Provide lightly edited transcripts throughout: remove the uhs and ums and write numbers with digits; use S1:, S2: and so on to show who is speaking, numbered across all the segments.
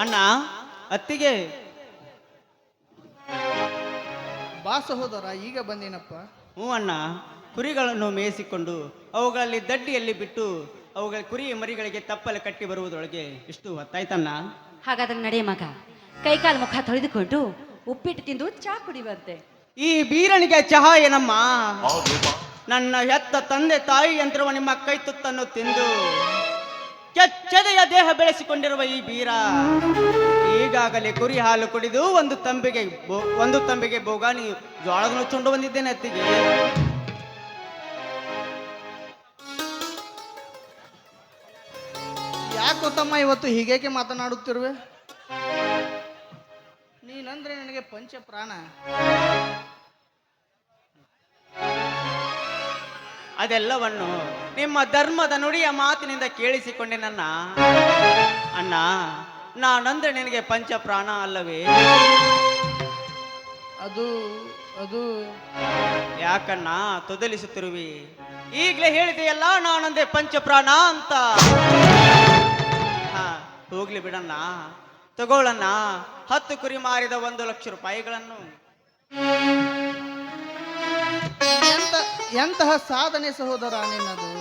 S1: ಅಣ್ಣ, ಅತ್ತಿಗೆ.
S2: ಬಾ ಸಹೋದರ, ಈಗ ಬಂದೇನಪ್ಪ.
S1: ಹ್ಞೂ ಅಣ್ಣ, ಕುರಿಗಳನ್ನು ಮೇಯಿಸಿಕೊಂಡು ಅವುಗಳಲ್ಲಿ ದಡ್ಡಿಯಲ್ಲಿ ಬಿಟ್ಟು ಅವುಗಳ ಕುರಿ ಮರಿಗಳಿಗೆ ತಪ್ಪಲು ಕಟ್ಟಿ ಬರುವುದರೊಳಗೆ ಇಷ್ಟು ಹೊತ್ತಾಯ್ತಣ್ಣ.
S3: ಹಾಗಾದ್ರೆ ನಡೆ ಮಗ, ಕೈಕಾಲು ಮುಖ ತೊಳೆದುಕೊಂಡು ಉಪ್ಪಿಟ್ಟು ತಿಂದು ಚಾ ಕುಡಿಯುವಂತೆ.
S1: ಈ ಬೀರನಿಗೆ ಚಹಾ ಏನಮ್ಮ? ನನ್ನ ಹೆತ್ತ ತಂದೆ ತಾಯಿ ಯಂತ್ರವ ನಿಮ್ಮ ಕೈ ತುತ್ತನ್ನು ತಿಂದು ಕೆಚ್ಚದೆಯ ದೇಹ ಬೆಳೆಸಿಕೊಂಡಿರುವ ಈ ಬೀರ ಈಗಾಗಲೇ ಕುರಿ ಹಾಲು ಕುಡಿದು ಒಂದು ತಂಬಿಗೆ ಬೋಗಾನಿ ಜೋಳದ ನುಚ್ಚುಂಡು ಬಂದಿದ್ದೇನೆ ಅತ್ತಿಗೆ.
S2: ಯಾಕೋ ತಮ್ಮ ಇವತ್ತು ಹೀಗೇಕೆ ಮಾತನಾಡುತ್ತಿರುವೆ? ನೀನಂದ್ರೆ ನನಗೆ ಪಂಚ ಪ್ರಾಣ.
S1: ಅದೆಲ್ಲವನ್ನು ನಿಮ್ಮ ಧರ್ಮದ ನುಡಿಯ ಮಾತಿನಿಂದ ಕೇಳಿಸಿಕೊಂಡೆ ನನ್ನ ಅಣ್ಣ. ನಾನಂದ್ರೆ ನಿನಗೆ ಪಂಚ ಪ್ರಾಣ ಅಲ್ಲವೇ?
S2: ಅದು ಅದು
S1: ಯಾಕಣ್ಣ ತೊದಲಿಸುತ್ತಿರುವಿ? ಈಗಲೇ ಹೇಳಿದೆಯಲ್ಲ ನಾನಂದೆ ಪಂಚ ಪ್ರಾಣ ಅಂತ. ಹೋಗ್ಲಿ ಬಿಡಣ್ಣ, ತಗೊಳ್ಳಣ್ಣ 10 ಕುರಿ ಮಾರಿದ 1,00,000 ರೂಪಾಯಿಗಳನ್ನು.
S2: ಎಂತಹ ಸಾಧನೆ ಸಹೋದರ ನಿನ್ನದು!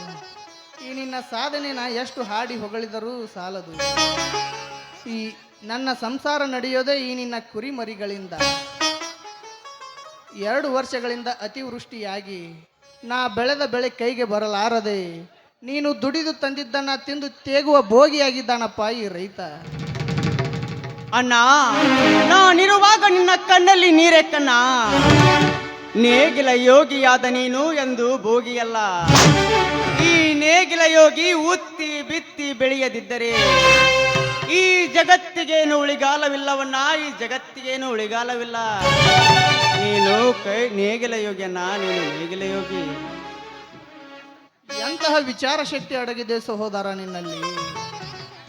S2: ಈ ನಿನ್ನ ಸಾಧನೆನ ಎಷ್ಟು ಹಾಡಿ ಹೊಗಳಿದರೂ ಸಾಲದು. ಈ ನನ್ನ ಸಂಸಾರ ನಡೆಯೋದೇ ಈ ನಿನ್ನ ಕುರಿ ಮರಿಗಳಿಂದ. 2 ವರ್ಷಗಳಿಂದ ಅತಿವೃಷ್ಟಿಯಾಗಿ ನಾ ಬೆಳೆದ ಬೆಳೆ ಕೈಗೆ ಬರಲಾರದೆ ನೀನು ದುಡಿದು ತಂದಿದ್ದನ್ನ ತಿಂದು ತೇಗುವ ಭೋಗಿಯಾಗಿದ್ದಾನಪ್ಪ ಈ ರೈತ.
S1: ಅಣ್ಣ, ನಾನಿರುವಾಗ ನಿನ್ನ ಕಣ್ಣಲ್ಲಿ ನೀರೆಕ್ಕಣ್ಣ. ನೇಗಿಲ ಯೋಗಿಯಾದ ನೀನು ಎಂದು ಭೋಗಿಯಲ್ಲ. ಈ ನೇಗಿಲ ಯೋಗಿ ಉತ್ತಿ ಬಿತ್ತಿ ಬೆಳೆಯದಿದ್ದರೆ ಈ ಜಗತ್ತಿಗೇನು ಉಳಿಗಾಲವಿಲ್ಲವಣ್ಣ. ಈ ಜಗತ್ತಿಗೇನು ಉಳಿಗಾಲವಿಲ್ಲ. ನೀನು ನೇಗಿಲ ಯೋಗಿಯನ್ನ, ನೀನು ನೇಗಿಲ ಯೋಗಿ.
S2: ಎಂತಹ ವಿಚಾರ ಶಕ್ತಿ ಅಡಗಿದೆ ಸಹೋದರ ನಿನ್ನಲ್ಲಿ.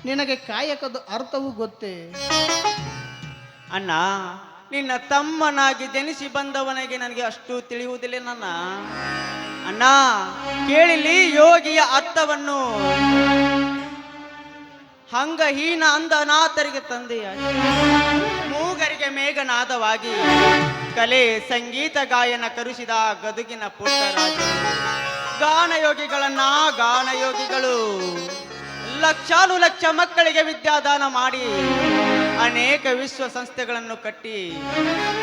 S2: ನಿನಗೆ ಕಾಯಕದ ಅರ್ಥವೂ ಗೊತ್ತೇ?
S1: ಅಣ್ಣ, ನಿನ್ನ ತಮ್ಮನಾಗಿ ಜನಿಸಿ ಬಂದವನಿಗೆ ನನಗೆ ಅಷ್ಟು ತಿಳಿಯುವುದಿಲ್ಲ ನನ್ನ ಅಣ್ಣ. ಕೇಳಿಲಿ ಯೋಗಿಯ ಅರ್ಥವನ್ನು. ಅಂಗಹೀನ ಅಂಧನಾಥರಿಗೆ ತಂದೆಯಾಗಿ, ಮೂಗರಿಗೆ ಮೇಘನಾದವಾಗಿ, ಕಲೆ ಸಂಗೀತ ಗಾಯನ ಕರುಷಿದ ಗದುಗಿನ ಪುಟ್ಟರಾಜ ಗಾನಯೋಗಿಗಳು ಲಕ್ಷಾನುಲಕ್ಷ ಮಕ್ಕಳಿಗೆ ವಿದ್ಯಾದಾನ ಮಾಡಿ ಅನೇಕ ವಿಶ್ವಸಂಸ್ಥೆಗಳನ್ನು ಕಟ್ಟಿ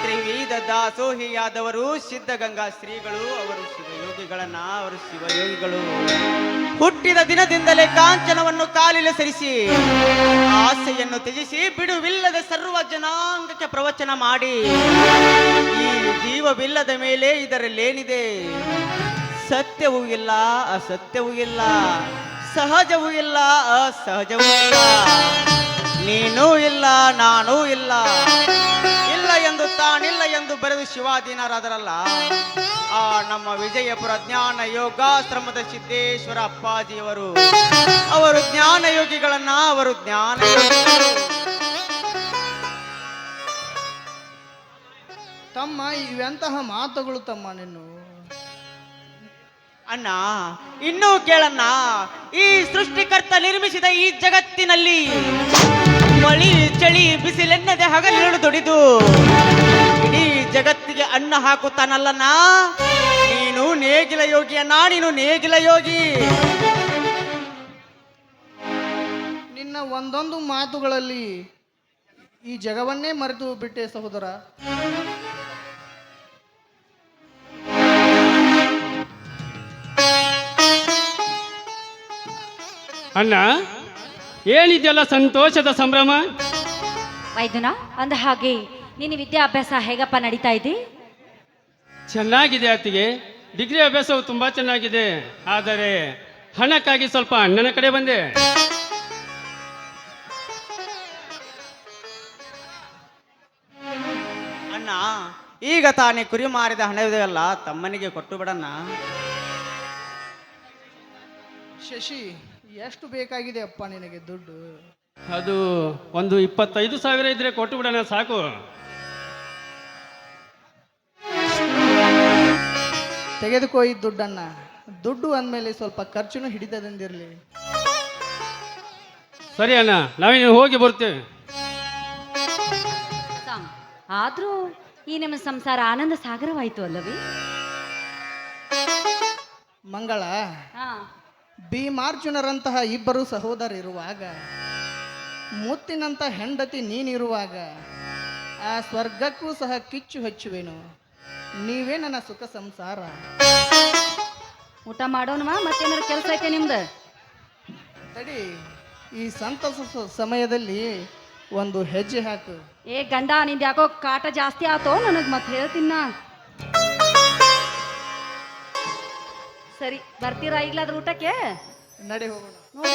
S1: ತ್ರಿವಿಧ ದಾಸೋಹಿಯಾದವರು ಸಿದ್ಧಗಂಗಾ ಶ್ರೀಗಳು. ಅವರು ಶಿವಯೋಗಿಗಳು. ಹುಟ್ಟಿದ ದಿನದಿಂದಲೇ ಕಾಂಚನವನ್ನು ಕಾಲಿಲೆ ಸರಿಸಿ ಆಸೆಯನ್ನು ತ್ಯಜಿಸಿ ಬಿಡುವಿಲ್ಲದ ಸರ್ವ ಜನಾಂಗಕ್ಕೆ ಪ್ರವಚನ ಮಾಡಿ ಈ ಜೀವವಿಲ್ಲದ ಮೇಲೆ ಇದರಲ್ಲೇನಿದೆ? ಸತ್ಯವೂ ಇಲ್ಲ, ಅಸತ್ಯವೂ ಇಲ್ಲ, ಸಹಜವೂ ಇಲ್ಲ, ಅಸಹಜವೂ ಇಲ್ಲ. ನೀನೂ ಇಲ್ಲ, ನಾನೂ ಇಲ್ಲ. ಇಲ್ಲ ಎಂದು ತಾನಿಲ್ಲ ಎಂದು ಬರೆದು ಶಿವಾಧೀನರಾದರಲ್ಲ ಆ ನಮ್ಮ ವಿಜಯಪುರ ಜ್ಞಾನ ಯೋಗಾಶ್ರಮದ ಸಿದ್ದೇಶ್ವರ ಅಪ್ಪಾಜಿಯವರು. ಅವರು ಜ್ಞಾನ ಯೋಗಿಗಳನ್ನ, ಅವರು ಜ್ಞಾನ ಯೋಗಿಗಳು.
S2: ತಮ್ಮ, ಇವೆಂತಹ ಮಾತುಗಳು ತಮ್ಮ ನಿನ್ನು?
S1: ಅಣ್ಣ, ಇನ್ನೂ ಕೇಳಣ್ಣ. ಈ ಸೃಷ್ಟಿಕರ್ತ ನಿರ್ಮಿಸಿದ ಈ ಜಗತ್ತಿನಲ್ಲಿ ಮಳಿ ಚಳಿ ಬಿಸಿಲೆನ್ನದೆ ಹಗಲಿರುಳು ದುಡಿದು ಇಡೀ ಜಗತ್ತಿಗೆ ಅನ್ನ ಹಾಕುತ್ತಾನಲ್ಲಣ್ಣ. ನೀನು ನೇಗಿಲ ಯೋಗಿಯನ್ನ, ನೀನು ನೇಗಿಲ ಯೋಗಿ.
S2: ನಿನ್ನ ಒಂದೊಂದು ಮಾತುಗಳಲ್ಲಿ ಈ ಜಗವನ್ನೇ ಮರೆತು ಬಿಟ್ಟೆ ಸಹೋದರ.
S4: ಅಣ್ಣ, ಏನಿದೆಯಲ್ಲ ಸಂತೋಷದ ಸಂಭ್ರಮ?
S3: ವೈದ್ಯನ ಅಂದ ಹಾಗೆ ನಿನ್ನ ವಿದ್ಯಾಭ್ಯಾಸ ಹೇಗಪ್ಪ ನಡೀತಾ ಇದೆ?
S4: ಚೆನ್ನಾಗಿದೆ ಅತ್ತಿಗೆ. ಡಿಗ್ರಿ ಅಭ್ಯಾಸವು ತುಂಬಾ ಚೆನ್ನಾಗಿದೆ. ಆದರೆ ಹಣಕ್ಕಾಗಿ ಸ್ವಲ್ಪ ಅಣ್ಣನ ಕಡೆ ಬಂದೆ.
S1: ಅಣ್ಣ, ಈಗ ತಾನೇ ಕುರಿ ಮಾರಿದ ಹಣವಿದೆಯಲ್ಲ, ತಮ್ಮನಿಗೆ ಕೊಟ್ಟು ಬಿಡಣ್ಣ.
S2: ಶಶಿ, ಎಷ್ಟು ಬೇಕಾಗಿದೆ ಅಪ್ಪ ನಿನಗೆ ದುಡ್ಡು?
S4: ಅದು ಒಂದು 25,000 ಇದ್ರೆ ಕೊಟ್ಟು ಬಿಡೋಣ ಸಾಕು.
S2: ತೆಗೆದುಕೋ ಈ ದುಡ್ಡನ್ನ. ದುಡ್ಡು ಅಂದಮೇಲೆ ಸ್ವಲ್ಪ ಖರ್ಚುನು ಹಿಡಿತದಂದಿರಲಿ.
S4: ಸರಿ ಅಣ್ಣ, ನಾವಿನ್ನು ಹೋಗಿ ಬರ್ತೇವೆ.
S3: ಆದ್ರೂ ಈ ನಿಮ್ಮ ಸಂಸಾರ ಆನಂದ ಸಾಗರವಾಯಿತು ಅಲ್ಲವೇ?
S2: ಮಂಗಳ,
S3: ಹಾ,
S2: ಭೀಮಾರ್ಜುನರಂತಹ ಇಬ್ಬರು ಸಹೋದರಿರುವಾಗ, ಮುತ್ತಿನಂತ ಹೆಂಡತಿ ನೀನಿರುವಾಗ ಆ ಸ್ವರ್ಗಕ್ಕೂ ಸಹ ಕಿಚ್ಚು ಹಚ್ಚುವೆನು. ನೀವೇ ನನ್ನ ಸುಖ ಸಂಸಾರ.
S3: ಊಟ ಮಾಡೋಣವಾ? ಮತ್ತೇನಾದ್ರು ಕೆಲಸ ಐತೆ ನಿಮ್ದು?
S2: ತಡಿ, ಈ ಸಂತಸ ಸಮಯದಲ್ಲಿ ಒಂದು ಹೆಜ್ಜೆ ಹಾಕು.
S3: ಏ ಗಂಡ, ನಿಂದ ಯಾಕೋ ಕಾಟ ಜಾಸ್ತಿ ಆತೋ ನನಗೆ, ಮತ್ತೆ ಹೇಳ್ತೀನ. ಸರಿ, ಬರ್ತೀರಾ ಈಗ್ಲಾದ್ರ ಊಟಕ್ಕೆ?
S2: ನಡೆ ಹೋಗೋಣ.
S3: ನೋಡಿ